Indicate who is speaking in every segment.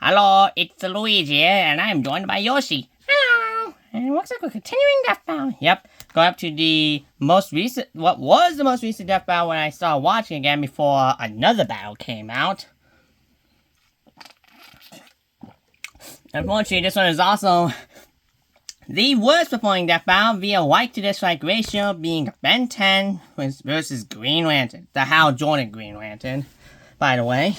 Speaker 1: Hello, it's Luigi, and I'm joined by Yoshi. Hello! And it looks like we're continuing Death Battle. Yep, go up to the most recent, what was the most recent Death Battle when I started watching again before another battle came out. Unfortunately, this one is also the worst performing Death Battle via like to dislike ratio, being Ben 10 versus Green Lantern. The Hal Jordan Green Lantern, by the way.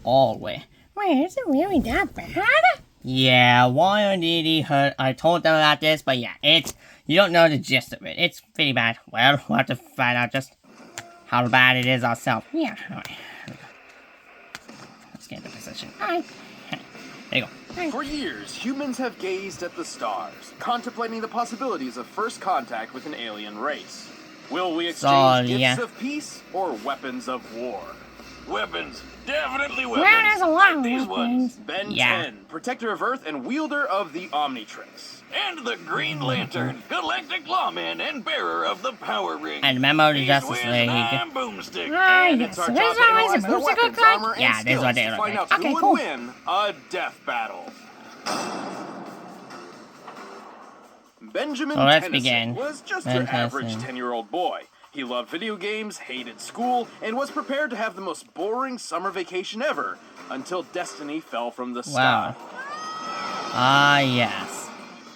Speaker 1: All the way. Wait, is it really that bad? Yeah, Warrior Deity heard. I told them about this, but yeah, you don't know the gist of it. It's pretty bad. Well, we'll have to find out just how bad it is ourselves. Yeah, alright. Let's get into position. Alright. There you go.
Speaker 2: For years, humans have gazed at the stars, contemplating the possibilities of first contact with an alien race. Will we exchange gifts of peace or weapons of war?
Speaker 3: Weapons. Definitely weapons.
Speaker 1: Well, there's a lot of
Speaker 3: these
Speaker 1: weapons.
Speaker 3: ones.
Speaker 2: Ben 10, protector of Earth and wielder of the Omnitrix.
Speaker 3: And the Green Lantern, galactic lawman and bearer of the power ring.
Speaker 1: And memo to Justice League.
Speaker 3: Boomstick.
Speaker 2: And
Speaker 1: yes,
Speaker 2: it's our
Speaker 1: so
Speaker 2: job
Speaker 1: there's
Speaker 2: to
Speaker 1: always
Speaker 2: analyze
Speaker 1: a
Speaker 2: their
Speaker 1: musical
Speaker 2: weapons,
Speaker 1: cut.
Speaker 2: armor, and
Speaker 1: Yeah, this is what
Speaker 2: skills
Speaker 1: they
Speaker 2: to
Speaker 1: look
Speaker 2: find
Speaker 1: like.
Speaker 2: out
Speaker 1: Okay,
Speaker 2: who
Speaker 1: cool.
Speaker 2: would win a death battle. Benjamin
Speaker 1: let's
Speaker 2: Tennyson
Speaker 1: begin.
Speaker 2: was just
Speaker 1: Ben
Speaker 2: your average
Speaker 1: Tennyson.
Speaker 2: 10-year-old boy. He loved video games, hated school, and was prepared to have the most boring summer vacation ever until destiny fell from the sky.
Speaker 1: Wow. Ah, yes.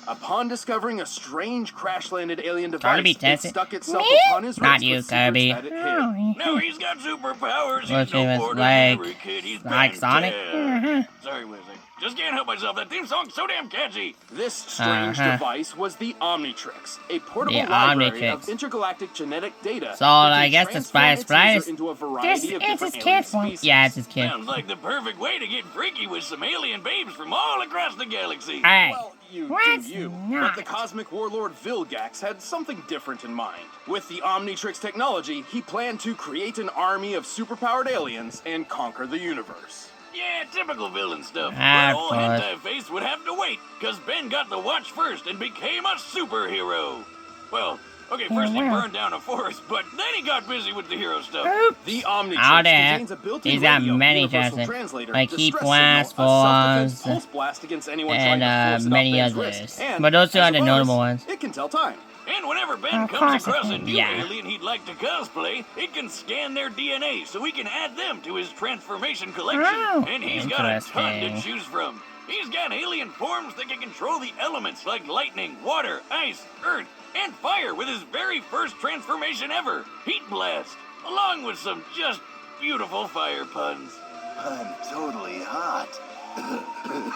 Speaker 2: Upon discovering a strange crash-landed alien
Speaker 1: Trying to
Speaker 2: device,
Speaker 1: be
Speaker 2: it
Speaker 1: tested.
Speaker 2: stuck itself
Speaker 1: Me?
Speaker 2: upon his
Speaker 1: Not
Speaker 2: wrist
Speaker 1: you,
Speaker 2: with secrets
Speaker 1: Kirby.
Speaker 2: that it hid.
Speaker 3: No, he's got superpowers.
Speaker 1: Which
Speaker 3: He's no
Speaker 1: is
Speaker 3: more than
Speaker 1: like-
Speaker 3: every kid. He's
Speaker 1: like
Speaker 3: Ben
Speaker 1: Sonic?
Speaker 3: 10. Sorry, Wizzy. Just can't help myself. That theme song's so damn catchy.
Speaker 2: This strange device was the Omnitrix, a portable
Speaker 1: The
Speaker 2: library of
Speaker 1: Omnitrix.
Speaker 2: intergalactic genetic data.
Speaker 1: So,
Speaker 2: that
Speaker 1: I
Speaker 2: can
Speaker 1: guess the
Speaker 2: transform
Speaker 1: Spice
Speaker 2: its
Speaker 1: Spice-
Speaker 2: user into a variety of
Speaker 1: It's his
Speaker 2: different alien
Speaker 1: kid's one.
Speaker 2: species.
Speaker 1: Yeah, it's his kid.
Speaker 3: Sounds like the perfect way to get freaky with some alien babes from all across the galaxy.
Speaker 1: Hey.
Speaker 2: Well, you
Speaker 1: Let's
Speaker 2: do you.
Speaker 1: not.
Speaker 2: But the cosmic warlord Vilgax had something different in mind. With the Omnitrix technology, he planned to create an army of superpowered aliens and conquer the universe.
Speaker 3: Yeah, typical villain stuff.
Speaker 1: Ah,
Speaker 3: But old
Speaker 1: of course.
Speaker 3: hentai face would have to wait, because Ben got the watch first and became a superhero. Well, okay, first he burned down a forest, but then he got busy with the hero stuff.
Speaker 1: Oops.
Speaker 2: The Omnitrix
Speaker 1: Out there.
Speaker 2: contains a built-in
Speaker 1: He's got
Speaker 2: radio,
Speaker 1: many
Speaker 2: universal
Speaker 1: chances.
Speaker 2: translator,
Speaker 1: Like
Speaker 2: distress
Speaker 1: heat
Speaker 2: signal,
Speaker 1: blast,
Speaker 2: a self-defense
Speaker 1: forms,
Speaker 2: pulse blast against anyone
Speaker 1: and
Speaker 2: trying to force it up
Speaker 1: many
Speaker 2: Ben's
Speaker 1: others.
Speaker 2: wrist. And,
Speaker 1: But those two
Speaker 2: as
Speaker 1: are
Speaker 2: a
Speaker 1: the
Speaker 2: bonus,
Speaker 1: notable ones.
Speaker 2: It can tell time.
Speaker 3: And whenever Ben
Speaker 1: Of
Speaker 3: comes
Speaker 1: course it
Speaker 3: across a
Speaker 1: can.
Speaker 3: new
Speaker 1: Yeah.
Speaker 3: alien he'd like to cosplay, it can scan their DNA so he can add them to his transformation collection.
Speaker 1: Oh,
Speaker 3: and he's got a ton to
Speaker 1: interesting.
Speaker 3: choose from. He's got alien forms that can control the elements like lightning, water, ice, earth, and fire with his very first transformation ever, Heat Blast, along with some just beautiful fire puns.
Speaker 4: I'm totally hot.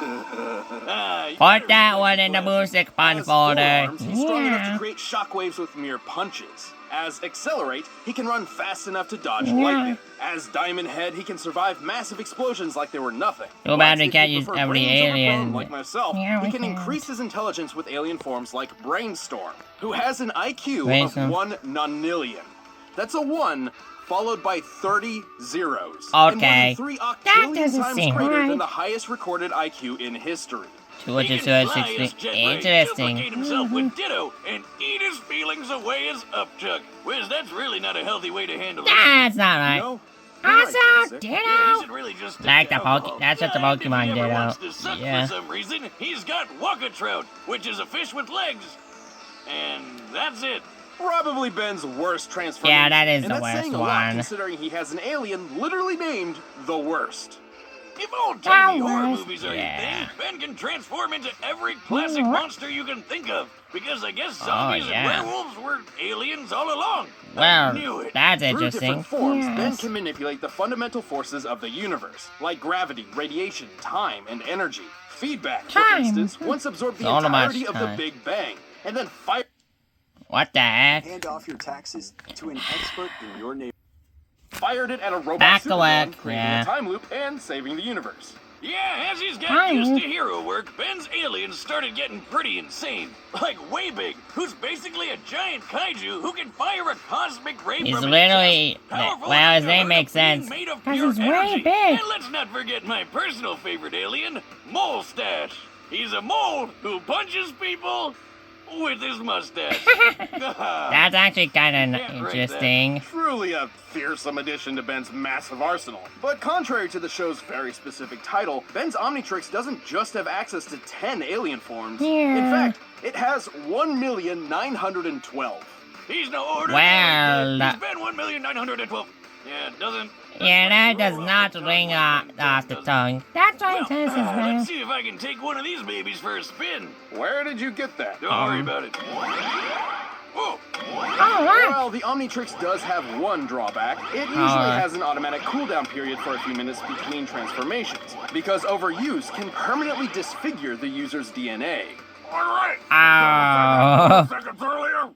Speaker 3: You
Speaker 1: Put
Speaker 3: better
Speaker 1: that
Speaker 3: respect
Speaker 1: one in the
Speaker 3: Blast.
Speaker 1: music fun
Speaker 2: As
Speaker 1: folder.
Speaker 2: forearms, he's strong enough
Speaker 1: Yeah.
Speaker 2: to create shockwaves with mere punches. As Accelerate, he can run fast enough to dodge
Speaker 1: Yeah.
Speaker 2: lightning. As Diamond Head, he can survive massive explosions like they were nothing.
Speaker 1: Too bad
Speaker 2: But
Speaker 1: we
Speaker 2: if
Speaker 1: can't
Speaker 2: you
Speaker 1: use
Speaker 2: prefer
Speaker 1: every
Speaker 2: brains over
Speaker 1: alien.
Speaker 2: bone like myself,
Speaker 1: Yeah,
Speaker 2: he
Speaker 1: we
Speaker 2: can
Speaker 1: can't.
Speaker 2: increase his intelligence with alien forms like Brainstorm, who has an IQ
Speaker 1: Brainstorm.
Speaker 2: of 1 nonillion. That's a 1 followed by 30 zeros.
Speaker 1: Okay.
Speaker 2: And more than 3 octillion
Speaker 1: doesn't
Speaker 2: times
Speaker 1: seem
Speaker 2: greater
Speaker 1: right.
Speaker 2: than the highest recorded IQ in history.
Speaker 3: He can fly his jet ray,
Speaker 1: Interesting.
Speaker 3: duplicate himself with Ditto, and eat his feelings away as Upchuck. Wiz, that's really not a healthy way to handle it.
Speaker 1: That's not
Speaker 2: You
Speaker 1: right.
Speaker 2: know? You're right,
Speaker 1: Also,
Speaker 2: Basic.
Speaker 3: Yeah, he
Speaker 1: Ditto.
Speaker 3: should really just stick
Speaker 1: Like
Speaker 3: to
Speaker 1: the
Speaker 3: alcohol.
Speaker 1: that's what the
Speaker 3: And
Speaker 1: Pokemon
Speaker 3: if he ever
Speaker 1: did
Speaker 3: wants
Speaker 1: out.
Speaker 3: to suck
Speaker 1: Yeah.
Speaker 3: for some reason, he's got Waka Trout, which is a fish with legs. And that's it.
Speaker 2: Probably Ben's worst transformation.
Speaker 1: Yeah, that is
Speaker 2: and
Speaker 1: the
Speaker 2: that's
Speaker 1: worst
Speaker 2: saying a lot,
Speaker 1: one.
Speaker 2: considering he has an alien literally named the Worst.
Speaker 3: If old-timey
Speaker 1: That
Speaker 3: horror
Speaker 1: was-
Speaker 3: movies are
Speaker 1: yeah.
Speaker 3: your thing, Ben can transform into every classic
Speaker 1: Mhm.
Speaker 3: monster you can think of. Because I guess zombies
Speaker 1: yeah.
Speaker 3: and werewolves were aliens all along. I
Speaker 1: Well,
Speaker 3: knew it.
Speaker 1: that's
Speaker 2: Through
Speaker 1: interesting.
Speaker 2: different forms, Ben
Speaker 1: Yes.
Speaker 2: can manipulate the fundamental forces of the universe, like gravity, radiation, time, and energy. Feedback, for
Speaker 1: Time.
Speaker 2: instance, once absorbed the
Speaker 1: So much
Speaker 2: entirety of the
Speaker 1: time.
Speaker 2: Big Bang, and then fired
Speaker 1: What the heck?
Speaker 4: Hand off your taxes to an expert in your neighborhood.
Speaker 2: it at a robot
Speaker 1: Back to
Speaker 2: supervillain,
Speaker 1: work,
Speaker 2: creating
Speaker 1: yeah.
Speaker 2: a time loop and saving the universe.
Speaker 3: Yeah, as he's got
Speaker 1: Hi.
Speaker 3: used to hero work, Ben's aliens started getting pretty insane. Like way big, who's basically a giant kaiju who can fire a cosmic ray
Speaker 1: He's
Speaker 3: from his
Speaker 1: literally-
Speaker 3: chest. Powerful
Speaker 1: well, his
Speaker 3: as
Speaker 1: name
Speaker 3: a
Speaker 1: makes
Speaker 3: being
Speaker 1: sense.
Speaker 3: Made of
Speaker 1: 'Cause
Speaker 3: pure
Speaker 1: he's way
Speaker 3: energy.
Speaker 1: big.
Speaker 3: And let's not forget my personal favorite alien, Mole Stash. He's a mole who punches people with his mustache.
Speaker 1: That's actually kind of interesting.
Speaker 2: Truly a fearsome addition to Ben's massive arsenal. But contrary to the show's very specific title, Ben's Omnitrix doesn't just have access to 10 alien forms.
Speaker 1: Yeah.
Speaker 2: In fact, it has 1,912.
Speaker 3: He's no order.
Speaker 1: Well,
Speaker 3: He's been 1,912. Yeah, it doesn't.
Speaker 1: Yeah, that does not ring off the tongue. That's why it says his name.
Speaker 3: Let's see if I can take one of these babies for a spin.
Speaker 2: Where did you get that?
Speaker 3: Don't worry about it. Whoa.
Speaker 2: Well, the Omnitrix does have one drawback. It usually has an automatic cooldown period for a few minutes between transformations, because overuse can permanently disfigure the user's DNA.
Speaker 3: All right.
Speaker 1: Oh.
Speaker 3: Seconds earlier.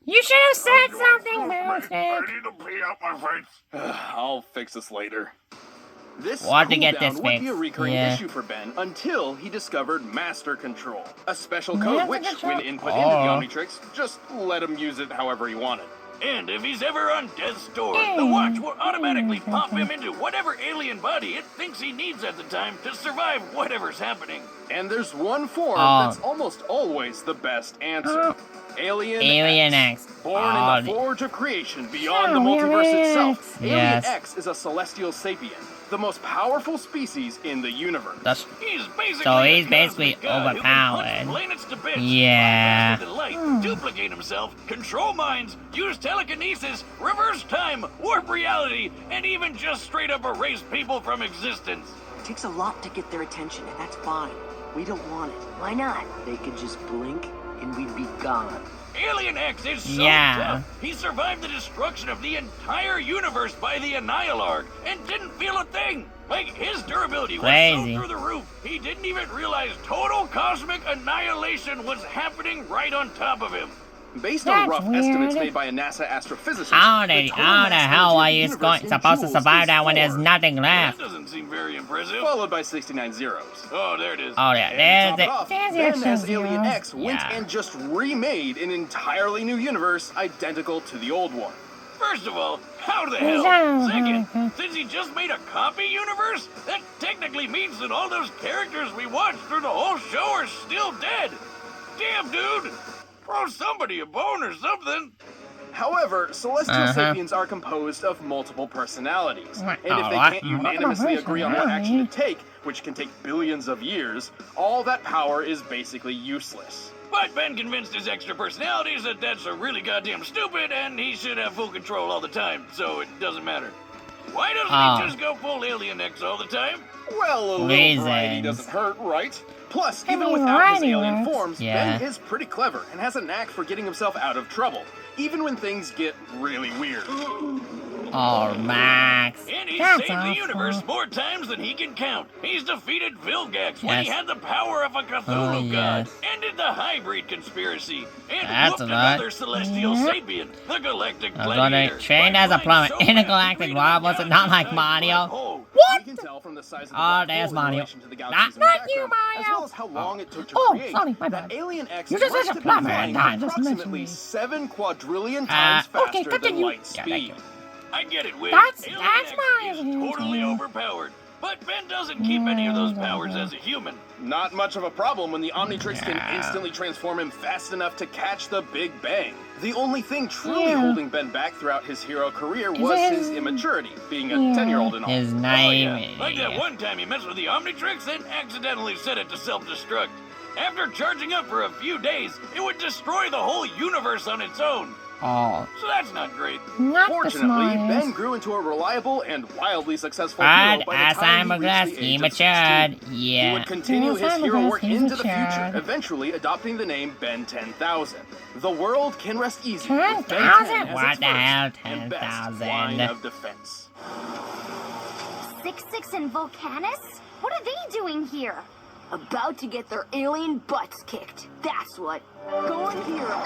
Speaker 1: You should have said something, Moustic.
Speaker 3: I need to pee out my face.
Speaker 2: I'll fix this later. This
Speaker 1: We'll have to get
Speaker 2: cooldown
Speaker 1: this
Speaker 2: would be a
Speaker 1: fixed,
Speaker 2: recurring
Speaker 1: yeah.
Speaker 2: issue for Ben until he discovered Master Control, a special code which,
Speaker 1: Control?
Speaker 2: when input into the Omnitrix, just let him use it however he wanted.
Speaker 3: And if he's ever on death's door, the watch will automatically pop him into whatever alien body it thinks he needs at the time to survive whatever's happening.
Speaker 2: And there's one form that's almost always the best answer. Alien
Speaker 1: X.
Speaker 2: Born in the forge of creation beyond the multiverse itself,
Speaker 1: Yes.
Speaker 2: Alien X is a celestial sapien, the most powerful species in the universe.
Speaker 3: He's basically
Speaker 1: So he's
Speaker 3: a
Speaker 1: basically
Speaker 3: cosmic god who can punch
Speaker 1: overpowered.
Speaker 3: planets to bits,
Speaker 1: Yeah.
Speaker 3: fly faster than light, duplicate himself, control minds, use telekinesis, reverse time, warp reality, and even just straight up erase people from existence.
Speaker 5: It takes a lot to get their attention, and that's fine. We don't want it. Why not? They could just blink, and we'd be gone.
Speaker 3: Alien X is so tough. He survived the destruction of the entire universe by the Annihilarg and didn't feel a thing. Like, his durability was so through the roof, he didn't even realize total cosmic annihilation was happening right on top of him.
Speaker 2: Based on rough estimates made by a NASA astrophysicist,
Speaker 1: How the hell are you supposed to survive that when there's nothing left?
Speaker 3: That doesn't seem very impressive.
Speaker 2: Followed by 69 zeros.
Speaker 3: Oh, there it is.
Speaker 1: Oh yeah, there's it.
Speaker 2: Ben as Alien X went and just remade an entirely new universe identical to the old one.
Speaker 3: First of all, how the hell? Second, since he just made a copy universe, that technically means that all those characters we watched through the whole show are still dead. Damn, dude. Throw somebody a bone or something.
Speaker 2: However, celestial sapiens are composed of multiple personalities, and if they can't unanimously agree on what action to take, which can take billions of years, all that power is basically useless.
Speaker 3: But Ben convinced his extra personalities that that's a really goddamn stupid and he should have full control all the time, so it doesn't matter. Why doesn't he just go full Alien X all the time?
Speaker 2: Well, a little variety doesn't hurt, right? Plus, even without his alien forms, Ben is pretty clever and has a knack for getting himself out of trouble, even when things get really weird.
Speaker 1: Oh, Max.
Speaker 3: And he's saved the universe more times than he can count. He's defeated Vilgax when he had the power of a Cthulhu god, ended the hybrid conspiracy, and whooped another celestial sapien, the Galactic Gladiator.
Speaker 1: Trained as a plumber in a galactic world, was it not like Mario?
Speaker 2: What? We can tell from the size of the
Speaker 1: there's Mario.
Speaker 2: Not you, Mario. As well as how long it took to create.
Speaker 1: Sorry, my bad.
Speaker 2: That Alien X
Speaker 1: You just
Speaker 2: must
Speaker 1: said a
Speaker 2: have
Speaker 1: plumber,
Speaker 2: been flying
Speaker 1: and I just
Speaker 2: approximately
Speaker 1: mentioned
Speaker 2: 7 quadrillion times faster than light speed.
Speaker 3: I get it, Wiz.
Speaker 1: That's
Speaker 3: Alien X is
Speaker 1: Mario.
Speaker 3: totally overpowered. But Ben doesn't keep any of those powers as a human.
Speaker 2: Not much of a problem when the Omnitrix can instantly transform him fast enough to catch the Big Bang. The only thing truly holding Ben back throughout his hero career was his immaturity, being a 10-year-old and all.
Speaker 1: His name.
Speaker 3: Like that one time he messed with the Omnitrix and accidentally set it to self-destruct. After charging up for a few days, it would destroy the whole universe on its own.
Speaker 1: Oh.
Speaker 3: So that's not great.
Speaker 2: Fortunately, Ben grew into a reliable and wildly successful hero by the time he reached the age of 16. He would continue his hero work into the future, eventually adopting the name Ben 10,000. The world can rest easy with Ben 10 as
Speaker 1: What
Speaker 2: its
Speaker 1: the hell,
Speaker 2: first and best line of defense.
Speaker 6: 6-6 and Volcanus? What are they doing here? About to get their alien butts kicked. That's what. Going hero.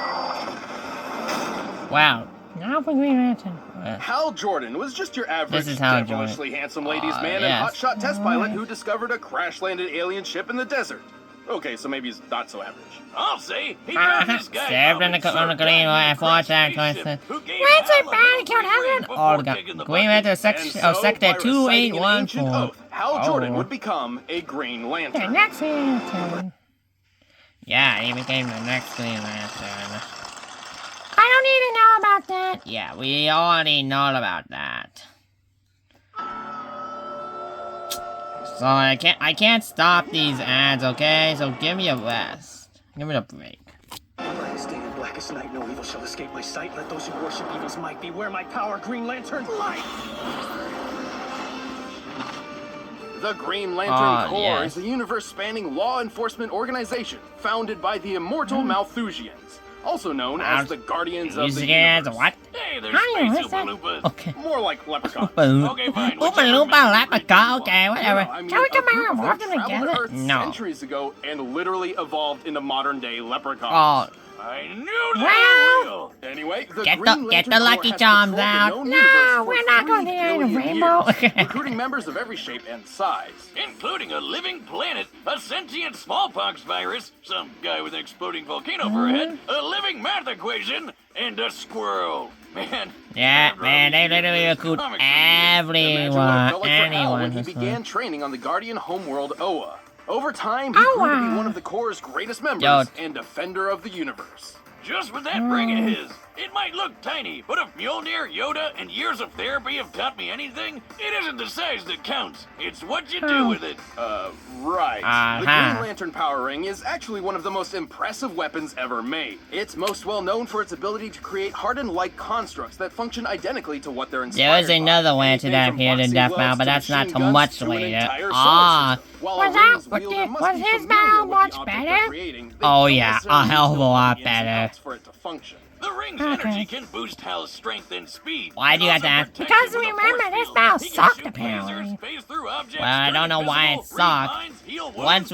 Speaker 1: Wow. Now for Green Lantern.
Speaker 2: Hal Jordan was just your average,
Speaker 1: Hal
Speaker 2: devilishly handsome ladies man and hotshot test pilot who discovered a crash-landed alien ship in the desert. Okay, so maybe he's not so average.
Speaker 3: I'll say he found this guy
Speaker 1: Served on the Green Lantern for that question. When's it bad? Killed Helen? Oh, the Green Lantern Sector 2814.
Speaker 2: Hal Jordan would become a Green Lantern.
Speaker 1: The next Lantern. Yeah, he became the next Green Lantern. I don't need to know about that. Yeah, we already know about that. So I can't stop these ads, okay? So give me a rest. Give me a break.
Speaker 7: Brightest day and blackest night, no evil shall escape my sight. Let those who worship evil's might beware my power, Green Lantern light.
Speaker 2: The Green Lantern Corps
Speaker 1: yes.
Speaker 2: is a universe-spanning law enforcement organization founded by the immortal Malthusians, also known as the Guardians of the Universe.
Speaker 1: What?
Speaker 3: Hey, there's
Speaker 1: Hi,
Speaker 3: Space
Speaker 1: what's that?
Speaker 3: Oompa Loompas.
Speaker 1: Okay.
Speaker 2: More like leprechauns.
Speaker 3: Okay, fine.
Speaker 1: Oompa Loompa, Leprechaun, okay, whatever.
Speaker 2: I mean,
Speaker 1: Can we
Speaker 2: a
Speaker 1: come
Speaker 2: group
Speaker 1: out
Speaker 2: of
Speaker 1: and
Speaker 2: them
Speaker 1: work them
Speaker 2: traveled
Speaker 1: together?
Speaker 2: Earth
Speaker 1: No.
Speaker 2: centuries ago and literally evolved into modern-day leprechauns.
Speaker 1: Oh,
Speaker 3: I knew
Speaker 1: Well-
Speaker 3: they were real.
Speaker 2: Anyway, the
Speaker 1: Get
Speaker 2: Green
Speaker 1: the
Speaker 2: Lantern
Speaker 1: Lucky
Speaker 2: Corps has
Speaker 1: Charms
Speaker 2: patrolled the
Speaker 1: out.
Speaker 2: known
Speaker 1: No,
Speaker 2: universe for
Speaker 1: we're not
Speaker 2: 3
Speaker 1: going to the
Speaker 2: billion
Speaker 1: rainbow.
Speaker 2: years, recruiting members of every shape and size.
Speaker 3: Including a living planet, a sentient smallpox virus, some guy with an exploding volcano for a head, a living math equation, and a squirrel. Man.
Speaker 1: yeah, man, they literally recruit
Speaker 2: Imagine what it
Speaker 1: everyone,
Speaker 2: felt like for Hal
Speaker 1: anyone.
Speaker 2: when he
Speaker 1: who's
Speaker 2: began training on the Guardian homeworld Oa. Over time, he
Speaker 1: Oa.
Speaker 2: grew to be one of the Corps' greatest members
Speaker 1: Yo.
Speaker 2: and defender of the universe.
Speaker 3: Just with that ring of his, it might look tiny, but if Mjolnir, Yoda, and years of therapy have taught me anything, it isn't the size that counts. It's what you do with it.
Speaker 2: Right. The
Speaker 1: Uh-huh.
Speaker 2: Green Lantern Power Ring is actually one of the most impressive weapons ever made. It's most well known for its ability to create hardened-like constructs that function identically to what they're inspired
Speaker 1: There is another
Speaker 2: by.
Speaker 1: Lantern
Speaker 2: Anything
Speaker 1: that
Speaker 2: from
Speaker 1: appeared in
Speaker 2: boxing
Speaker 1: Death
Speaker 2: gloves
Speaker 1: Metal, but
Speaker 2: to
Speaker 1: that's not
Speaker 2: machine
Speaker 1: till
Speaker 2: guns
Speaker 1: much
Speaker 2: to an
Speaker 1: later.
Speaker 2: entire solar
Speaker 1: Ah.
Speaker 2: system. While
Speaker 1: Was
Speaker 2: a
Speaker 1: that-
Speaker 2: ring's
Speaker 1: was
Speaker 2: wielder
Speaker 1: it-
Speaker 2: must
Speaker 1: was
Speaker 2: be
Speaker 1: his
Speaker 2: familiar
Speaker 1: battle
Speaker 2: with the
Speaker 1: much
Speaker 2: object
Speaker 1: better?
Speaker 2: they're creating, they
Speaker 1: Oh,
Speaker 2: don't
Speaker 1: yeah, a
Speaker 2: necessarily
Speaker 1: hell of a
Speaker 2: know
Speaker 1: lot
Speaker 2: the ins and
Speaker 1: better.
Speaker 2: outs for it to function.
Speaker 3: The ring's
Speaker 1: Okay.
Speaker 3: energy can boost Hal's strength and speed.
Speaker 1: Why do you have to ask? Because remember, this battle sucked, apparently. Well, I don't know why it sucked. Once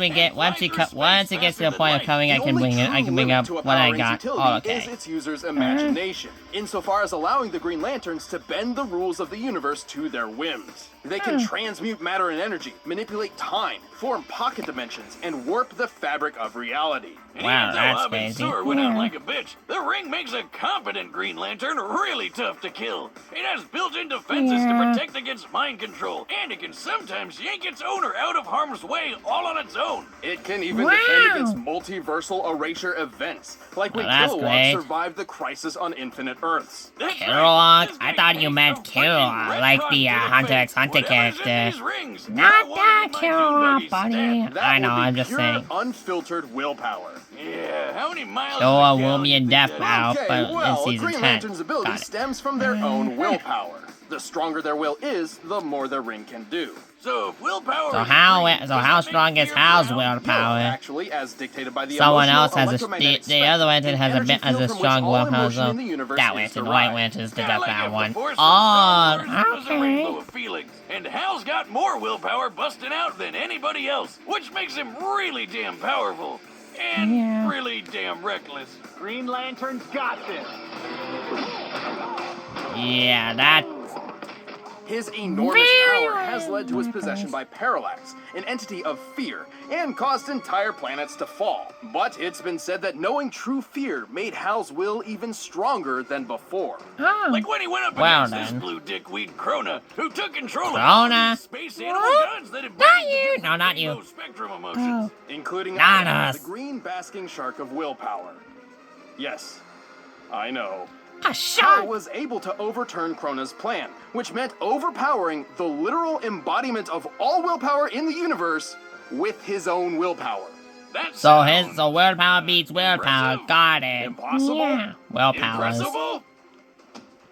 Speaker 1: it gets to the point of coming, I can bring up
Speaker 2: To a
Speaker 1: what
Speaker 2: Power
Speaker 1: I
Speaker 2: Rang's
Speaker 1: got.
Speaker 2: utility
Speaker 1: Oh,
Speaker 2: is
Speaker 1: okay.
Speaker 2: its user's imagination, insofar as allowing the Green Lanterns to bend the rules of the universe to their whims. They can transmute matter and energy, manipulate time, form pocket dimensions, and warp the fabric of reality.
Speaker 3: And
Speaker 1: Wow,
Speaker 3: even though
Speaker 1: that's
Speaker 3: Hub and
Speaker 1: crazy.
Speaker 3: Sewer went out like a bitch, the ring makes a competent Green Lantern really tough to kill. It has built-in defenses to protect against mind control, and it can sometimes yank its owner out of harm's way all on its own.
Speaker 2: It can even
Speaker 1: Wow.
Speaker 2: defend against multiversal erasure events, like when
Speaker 1: Well, that's
Speaker 2: Kilowog
Speaker 1: great.
Speaker 2: survived the crisis on Infinite Earths.
Speaker 3: That's right.
Speaker 1: Kilowog?
Speaker 3: This
Speaker 1: I
Speaker 3: guy
Speaker 1: thought you
Speaker 3: takes
Speaker 1: meant
Speaker 3: some
Speaker 1: Kilowog,
Speaker 3: fucking
Speaker 1: like
Speaker 3: retcon
Speaker 1: the,
Speaker 3: to
Speaker 1: Hunter
Speaker 3: face
Speaker 1: x Hunter
Speaker 3: whatever's in
Speaker 1: character.
Speaker 3: these rings.
Speaker 1: Not
Speaker 3: I want
Speaker 1: that
Speaker 3: it in my
Speaker 1: Kilowog,
Speaker 3: Dune
Speaker 1: buddy.
Speaker 3: buggy
Speaker 2: That
Speaker 1: I know,
Speaker 2: would be
Speaker 1: I'm just
Speaker 2: pure,
Speaker 1: saying.
Speaker 2: unfiltered willpower.
Speaker 3: Yeah, how many miles?
Speaker 1: So
Speaker 3: does
Speaker 1: will
Speaker 3: Gal
Speaker 1: be in
Speaker 3: think
Speaker 1: Death
Speaker 3: that
Speaker 1: Battle.
Speaker 3: is?
Speaker 2: Okay,
Speaker 1: but in
Speaker 2: well, a
Speaker 1: season
Speaker 2: Green
Speaker 1: 10.
Speaker 2: Lantern's ability
Speaker 1: Got it.
Speaker 2: stems from their own willpower. The stronger their will is, the more their ring can do.
Speaker 3: So if willpower.
Speaker 1: So
Speaker 3: is
Speaker 1: how
Speaker 3: green,
Speaker 1: so
Speaker 3: does
Speaker 1: how
Speaker 3: that make
Speaker 1: strong is
Speaker 3: fear
Speaker 1: Hal's
Speaker 3: brown?
Speaker 1: willpower?
Speaker 2: Actually, as dictated by the
Speaker 1: Someone
Speaker 2: emotional
Speaker 1: else has
Speaker 2: electromagnetic
Speaker 1: the other lantern
Speaker 2: spectrum,
Speaker 1: has
Speaker 2: the
Speaker 1: a bit
Speaker 2: energy
Speaker 1: as a
Speaker 2: field from
Speaker 1: strong
Speaker 2: which all
Speaker 1: willpower.
Speaker 2: emotion
Speaker 1: So
Speaker 2: in the universe
Speaker 1: that
Speaker 2: is
Speaker 1: lantern, the white
Speaker 2: derived.
Speaker 1: lantern's the
Speaker 3: Kinda
Speaker 1: Death
Speaker 3: like
Speaker 1: Battle
Speaker 3: if the
Speaker 1: one.
Speaker 3: Force of
Speaker 1: Oh,
Speaker 3: Star Wars was a
Speaker 1: okay.
Speaker 3: rainbow of feelings, and Hal's got more willpower busting out than anybody else, which makes him really damn powerful and
Speaker 1: Yeah.
Speaker 3: really damn reckless.
Speaker 7: Green Lantern's got this.
Speaker 1: Yeah, that.
Speaker 2: His enormous
Speaker 1: Very
Speaker 2: power has led to his possession by Parallax, an entity of fear, and caused entire planets to fall. But it's been said that knowing true fear made Hal's will even stronger than before.
Speaker 1: Oh.
Speaker 3: Like when he went up
Speaker 1: Well
Speaker 3: against this
Speaker 1: then.
Speaker 3: blue dickweed Krona, who took control
Speaker 1: Krona?
Speaker 3: of space animal
Speaker 1: What?
Speaker 3: guns that embodied
Speaker 1: Not
Speaker 3: the
Speaker 1: you.
Speaker 3: different
Speaker 1: No, not you.
Speaker 3: rainbow spectrum emotions.
Speaker 2: Including
Speaker 1: Not
Speaker 2: Iron,
Speaker 1: us.
Speaker 2: the green basking shark of willpower. Yes, I know.
Speaker 1: A
Speaker 2: Hal
Speaker 1: shot.
Speaker 2: was able to overturn Krona's plan, which meant overpowering the literal embodiment of all willpower in the universe with his own willpower.
Speaker 3: That
Speaker 1: So
Speaker 3: sounds
Speaker 1: willpower beats willpower.
Speaker 3: Impressive.
Speaker 1: Got it.
Speaker 2: Impossible?
Speaker 1: Yeah. Willpower.
Speaker 3: impressible.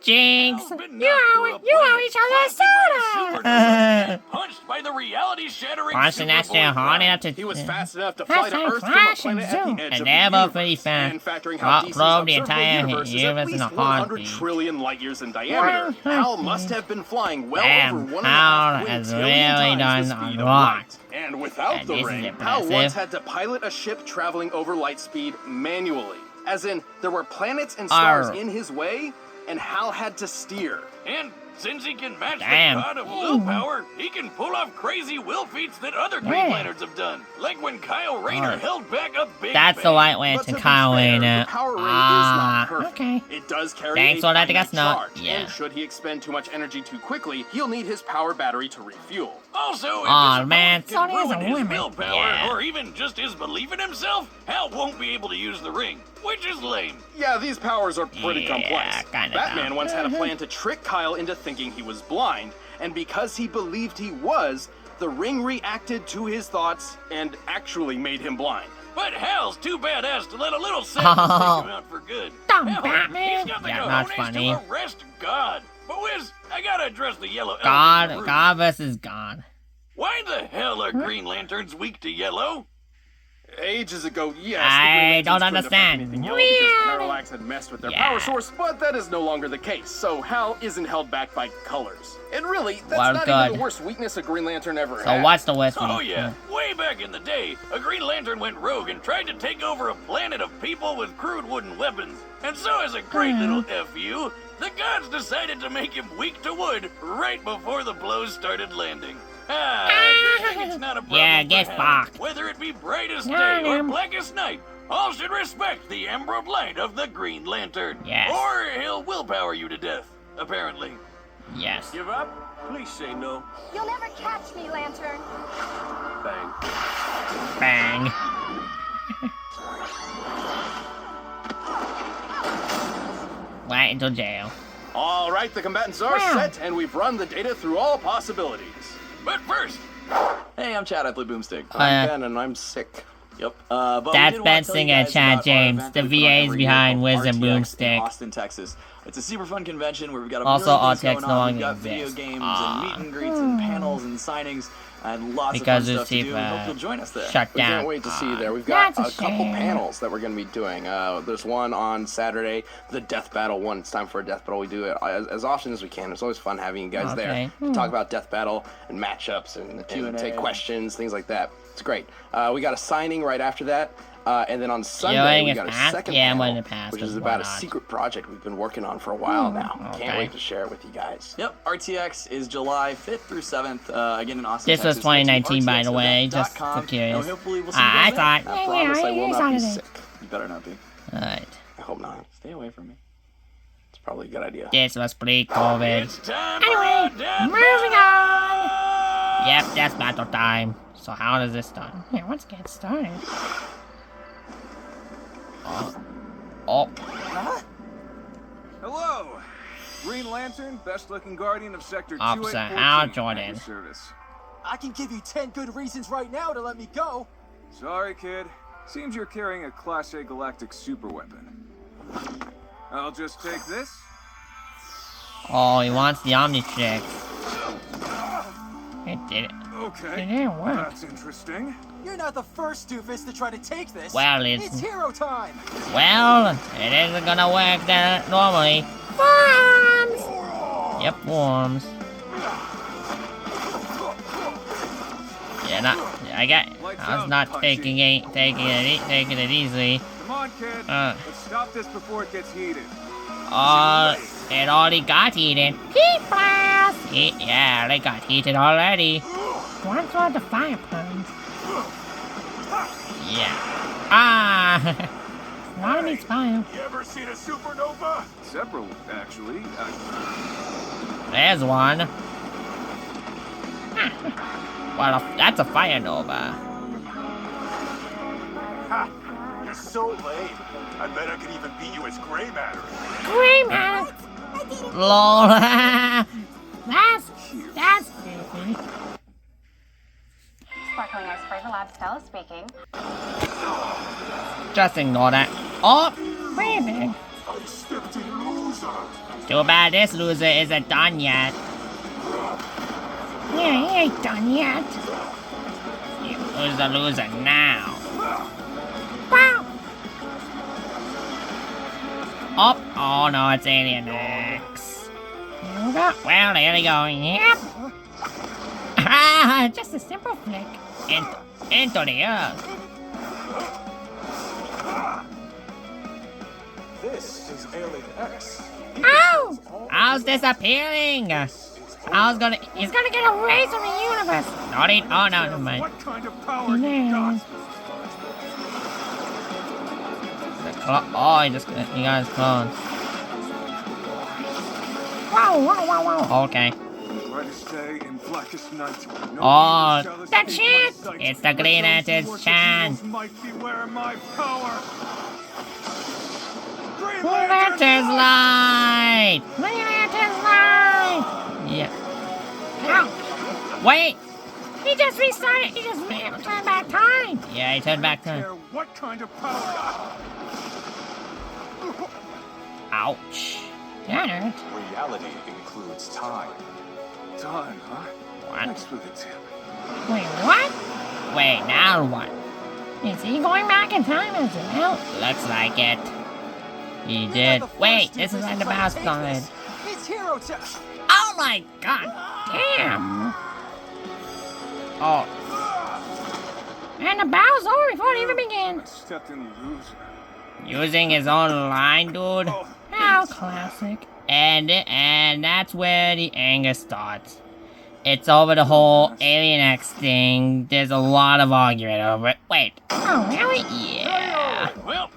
Speaker 1: Jinx.
Speaker 3: Hal's been
Speaker 1: You
Speaker 3: knocked to a
Speaker 1: owe
Speaker 3: planet,
Speaker 1: each other
Speaker 3: blasted by a
Speaker 1: soda.
Speaker 3: supernova, and punched by the reality-shattering
Speaker 1: Punching that
Speaker 3: Superboy
Speaker 1: shit hard
Speaker 3: Prime.
Speaker 1: enough to.
Speaker 2: He was fast enough to
Speaker 1: Fast
Speaker 2: fly to
Speaker 1: and
Speaker 2: Earth from a
Speaker 1: flash
Speaker 2: planet
Speaker 1: and
Speaker 2: at
Speaker 1: zoom.
Speaker 2: the edge
Speaker 1: And
Speaker 2: of
Speaker 1: never
Speaker 2: the
Speaker 1: pretty
Speaker 2: universe.
Speaker 1: fast.
Speaker 2: And factoring how DC's
Speaker 1: Probe the
Speaker 2: observable
Speaker 1: entire
Speaker 2: universe is at
Speaker 1: universe in
Speaker 2: least
Speaker 1: a
Speaker 2: 100
Speaker 1: heartbeat.
Speaker 2: trillion light years in diameter, Hal must have been flying well
Speaker 1: Damn,
Speaker 2: over 1.5
Speaker 1: Hal has
Speaker 2: quintillion
Speaker 1: really
Speaker 2: times the
Speaker 1: done a
Speaker 2: speed of
Speaker 1: lot.
Speaker 2: light. And without
Speaker 1: And
Speaker 2: the
Speaker 1: this is
Speaker 2: ring,
Speaker 1: impressive.
Speaker 2: Hal once had to pilot a ship traveling over light speed manually. As in, there were planets and stars
Speaker 1: Arr.
Speaker 2: in his way, and Hal had to steer.
Speaker 3: And Since he can match
Speaker 1: Damn.
Speaker 3: the god of willpower, he can pull off crazy will feats that other Green Lanterns have done. Like when Kyle Rayner held back a big
Speaker 1: That's
Speaker 3: bang.
Speaker 1: the White
Speaker 2: But
Speaker 1: Lantern,
Speaker 2: to be
Speaker 1: Kyle
Speaker 2: fair,
Speaker 1: Rayner.
Speaker 2: the power ring is not perfect.
Speaker 1: Okay.
Speaker 2: It does carry
Speaker 1: Thanks
Speaker 2: a
Speaker 1: for letting
Speaker 2: finite
Speaker 1: us know.
Speaker 2: charge,
Speaker 1: Yeah.
Speaker 2: and should he expend too much energy too quickly, he'll need his power battery to refuel.
Speaker 3: Also, if
Speaker 1: Aw,
Speaker 3: his
Speaker 1: man,
Speaker 3: opponent can
Speaker 1: Sony has a
Speaker 3: ruin his
Speaker 1: limit.
Speaker 3: willpower,
Speaker 1: Yeah.
Speaker 3: or even just his belief in himself, Hal won't be able to use the ring, which is lame.
Speaker 2: Yeah, these powers are pretty complex.
Speaker 1: kinda
Speaker 2: Batman
Speaker 1: dumb.
Speaker 2: once had a plan to trick Kyle into thinking he was blind, and because he believed he was, the ring reacted to his thoughts and actually made him blind.
Speaker 3: But Hal's too badass to let a little sadness take him out for good.
Speaker 1: Dumb
Speaker 3: Hell,
Speaker 1: Batman.
Speaker 3: He's got the
Speaker 1: Yeah, not
Speaker 3: cojones
Speaker 1: funny.
Speaker 3: to arrest God. But Wiz, I gotta address the yellow elephant in the room.
Speaker 1: God versus God.
Speaker 3: Why the hell are Green Lanterns weak to yellow?
Speaker 2: Ages ago, yes,
Speaker 1: I
Speaker 2: the Green Lanterns
Speaker 1: don't
Speaker 2: couldn't affect
Speaker 1: understand.
Speaker 2: anything yellow because
Speaker 1: Weird.
Speaker 2: Parallax had messed with their
Speaker 1: Yeah.
Speaker 2: power source, but that is no longer the case, so Hal isn't held back by colors. And really, that's
Speaker 1: Well,
Speaker 2: not
Speaker 1: good.
Speaker 2: even the worst weakness a Green Lantern ever
Speaker 1: So
Speaker 2: had.
Speaker 1: what's the worst one?
Speaker 3: Oh yeah, way back in the day, a Green Lantern went rogue and tried to take over a planet of people with crude wooden weapons. And so as a great little FU, the gods decided to make him weak to wood right before the blows started landing. Good thing it's not a problem
Speaker 1: Yeah,
Speaker 3: for
Speaker 1: get
Speaker 3: Hal.
Speaker 1: fucked.
Speaker 3: Whether it be brightest
Speaker 1: Got
Speaker 3: day or
Speaker 1: him.
Speaker 3: blackest night, all should respect the emerald light of the Green Lantern.
Speaker 1: Yes.
Speaker 3: Or he'll willpower you to death, apparently.
Speaker 1: Yes.
Speaker 3: Give up? Please say no.
Speaker 6: You'll never catch me, Lantern.
Speaker 3: Bang.
Speaker 1: Bang. Right into jail.
Speaker 2: All right, the combatants are
Speaker 1: Wow.
Speaker 2: set, and we've run the data through all possibilities.
Speaker 3: But first,
Speaker 8: Hey, I'm Chad at Blue Boomstick.
Speaker 2: I'm Ben, and I'm sick.
Speaker 8: Yep. But we
Speaker 1: That's
Speaker 8: did wanna
Speaker 1: Ben
Speaker 8: tell you
Speaker 1: Singer and
Speaker 8: guys
Speaker 1: Chad
Speaker 8: about our
Speaker 1: James,
Speaker 8: event
Speaker 1: the
Speaker 8: that we put on
Speaker 1: VAs
Speaker 8: every
Speaker 1: behind
Speaker 8: year
Speaker 1: Wiz
Speaker 8: called
Speaker 1: and
Speaker 8: RTX
Speaker 1: Boomstick.
Speaker 8: in Austin, Texas. It's a super fun convention where we've got a
Speaker 1: Also,
Speaker 8: million things
Speaker 1: RTX
Speaker 8: going
Speaker 1: no
Speaker 8: on.
Speaker 1: longer
Speaker 8: We've got video
Speaker 1: exists.
Speaker 8: games and meet and greets and panels and signings and lots
Speaker 1: Because
Speaker 8: of fun
Speaker 1: it's
Speaker 8: stuff to do.
Speaker 1: cheap,
Speaker 8: And hope you'll join us there.
Speaker 1: Shut
Speaker 2: We
Speaker 1: down.
Speaker 2: can't wait to see you there. We've got
Speaker 1: That's
Speaker 2: a
Speaker 1: a
Speaker 2: couple
Speaker 1: shame.
Speaker 2: panels that we're going to be doing. There's one on Saturday, the Death Battle one. It's time for a Death Battle. We do it as often as we can. It's always fun having you guys there to talk about Death Battle and matchups and take questions, things like that. It's great. We got a signing right after that. And then on Sunday, we got a second panel, which is about a secret project we've been working on for a while now. Can't wait to share it with you guys.
Speaker 8: Yep, RTX is July 5th through 7th, again in Austin,
Speaker 1: This was
Speaker 8: Texas.
Speaker 1: 2019, by the way, just
Speaker 8: RTXevent.com,
Speaker 1: for curious.
Speaker 8: and hopefully we'll see you
Speaker 1: I
Speaker 8: guys
Speaker 1: thought.
Speaker 8: there.
Speaker 2: I promise I will not be sick.
Speaker 8: You better not be.
Speaker 1: Alright.
Speaker 2: I hope not.
Speaker 8: Stay away from me.
Speaker 2: It's probably a good idea.
Speaker 1: This was pre-COVID.
Speaker 3: it's time for
Speaker 1: Anyway,
Speaker 3: a death
Speaker 1: moving
Speaker 3: battle!
Speaker 1: on. Yep, that's battle time. So how does this start? Yeah, let's get started. Oh.
Speaker 9: Hello! Green Lantern, best-looking guardian of Sector
Speaker 1: Officer
Speaker 9: 2814.
Speaker 1: Hal
Speaker 9: at your
Speaker 1: Jordan.
Speaker 9: service.
Speaker 7: I can give you 10 good reasons right now to let me go.
Speaker 9: Sorry, kid. Seems you're carrying a Class A galactic superweapon. I'll just take this.
Speaker 1: Oh, he wants the Omnitrix. It did it.
Speaker 9: Okay.
Speaker 1: It didn't work.
Speaker 9: That's interesting.
Speaker 7: You're not the first doofus to try to take this.
Speaker 1: Well,
Speaker 7: It's hero time.
Speaker 1: Well, it isn't gonna work there normally. Worms! Yep, worms. Yeah, I was not taking it easy.
Speaker 9: Come on, kid.
Speaker 1: Uh.
Speaker 9: Let's stop this before it gets heated.
Speaker 1: It already got heated. Heat blast! Yeah, they got heated already. What's all the fire pumps? Yeah. Ah! Why needs fire?
Speaker 9: You ever seen a supernova? Several, actually.
Speaker 1: There's one. Well, that's a fire nova.
Speaker 9: Ha! You're so lame. I bet I could even beat you as gray matter.
Speaker 1: Gray matter. Lol. That's goofy.
Speaker 10: Sparkling Ice Flavor Lab Stella speaking.
Speaker 1: Just ignore that. Oh, baby. Too bad this loser isn't done yet. Yeah, he ain't done yet. Who's the loser now? Wow. Oh no, it's Alien X. Here we go. Well, there we go. Yep. Ah, just a simple flick. Into the earth.
Speaker 9: This is Alien X.
Speaker 1: Ow! Owl's disappearing! He's gonna get erased from the universe! Not it. Oh, no, never mind.
Speaker 9: What kind of power you got?
Speaker 1: Oh, he got his clone. Wow. Okay.
Speaker 9: Try to stay in Blackest Night.
Speaker 1: Oh, the chant! It's the Green Lantern's chant!
Speaker 9: Might beware my power. Green
Speaker 1: Lantern's light! Green Lantern's light! Yeah. Ow! Wait! He just restarted! He just turned back time! Yeah, he turned back time.
Speaker 9: What kind of power?
Speaker 1: Ouch. That hurt.
Speaker 4: Reality includes time.
Speaker 9: Time, huh?
Speaker 1: What?
Speaker 9: Thanks for the tip.
Speaker 1: Wait, what? Wait, now what? Is he going back in time as well? Looks like it. He did. Wait, this is when the mouse died.
Speaker 4: It's hero
Speaker 1: Oh my god! Damn! Oh. And the battle's over before it even began.
Speaker 9: Stepped in loser.
Speaker 1: Using his own line, dude. How classic. And that's where the anger starts. It's over the whole Alien X thing. There's a lot of argument over it. Wait. Oh, really? Yeah.
Speaker 3: Well,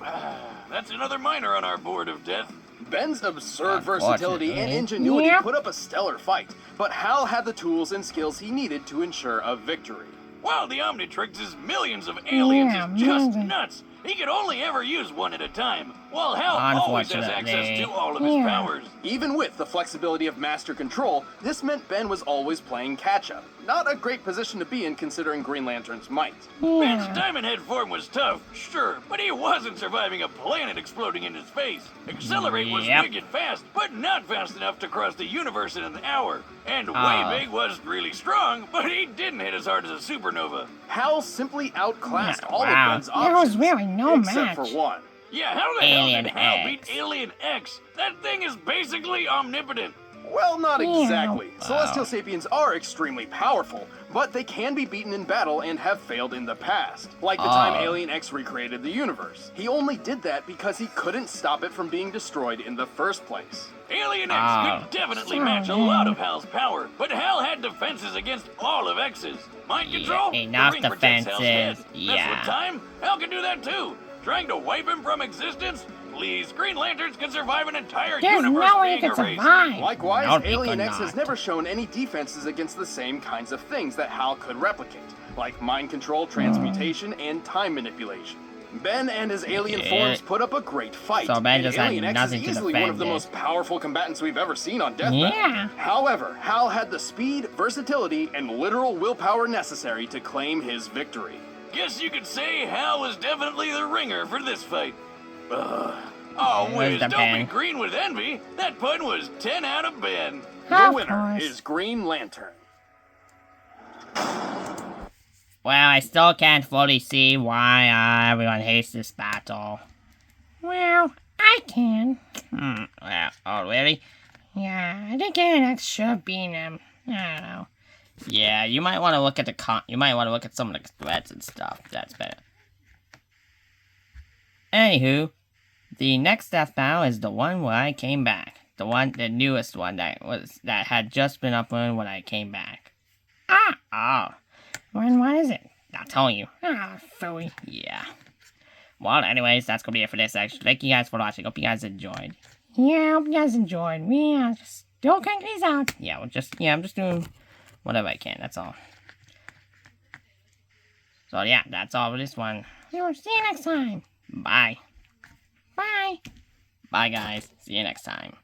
Speaker 3: that's another minor on our board of death.
Speaker 2: Ben's absurd versatility and ingenuity put up a stellar fight, but Hal had the tools and skills he needed to ensure a victory.
Speaker 3: While the Omnitrix's millions of aliens is just nuts, he could only ever use one at a time, while Hal always has access to all of his powers.
Speaker 2: Even with the flexibility of master control, this meant Ben was always playing catch-up. Not a great position to be in considering Green Lantern's might.
Speaker 3: Ben's Diamond Head form was tough, sure, but he wasn't surviving a planet exploding in his face. Accelerate was big and fast, but not fast enough to cross the universe in an hour. And Way Big was really strong, but he didn't hit as hard as a supernova.
Speaker 2: Hal simply outclassed all of Ben's options.
Speaker 1: There was really no
Speaker 2: except for one.
Speaker 3: Yeah, how the hell did Hal beat Alien X? That thing is basically omnipotent.
Speaker 2: Well, not exactly. Celestial Sapiens are extremely powerful, but they can be beaten in battle and have failed in the past. Like the time Alien X recreated the universe. He only did that because he couldn't stop it from being destroyed in the first place.
Speaker 3: Alien X could definitely match a lot of Hal's power, but Hal had defenses against all of X's. Mind control?
Speaker 1: Enough
Speaker 3: the ring protects Hal's head.
Speaker 1: defenses.
Speaker 3: Mess with time? Hal can do that too. Trying to wipe him from existence? Please, Green Lanterns can survive an entire universe being erased.
Speaker 2: Likewise, Alien X has never shown any defenses against the same kinds of things that Hal could replicate, like mind control, transmutation, and time manipulation. Ben and his alien forms put up a great fight,
Speaker 1: so Ben
Speaker 2: and
Speaker 1: just
Speaker 2: Alien
Speaker 1: had
Speaker 2: X is
Speaker 1: nothing to
Speaker 2: easily one of the most powerful combatants we've ever seen on Deathmatch. However, Hal had the speed, versatility, and literal willpower necessary to claim his victory.
Speaker 3: Guess you could say Hal was definitely the ringer for this fight. Oh, Wiz, don't be green with envy. That pun was 10 out of Ben.
Speaker 2: The winner is Green Lantern.
Speaker 1: Well, I still can't fully see why everyone hates this battle. Well, I can. Well, oh, really? Yeah, I think Alien X should be him. I don't know. Yeah, you might want to look at you might want to look at some of the threads and stuff. That's better. Anywho, the next death battle is the one where I came back. The newest one that had just been uploaded when I came back. What is it? Not telling you. Phooey. Yeah. Well, anyways, that's gonna be it for this section. Thank you guys for watching. Hope you guys enjoyed. Yeah, I hope you guys enjoyed. We just still cranking these out. Yeah, I'm just doing whatever I can. That's all. So yeah, that's all for this one. We will see you next time. Bye. Bye. Bye, guys. See you next time.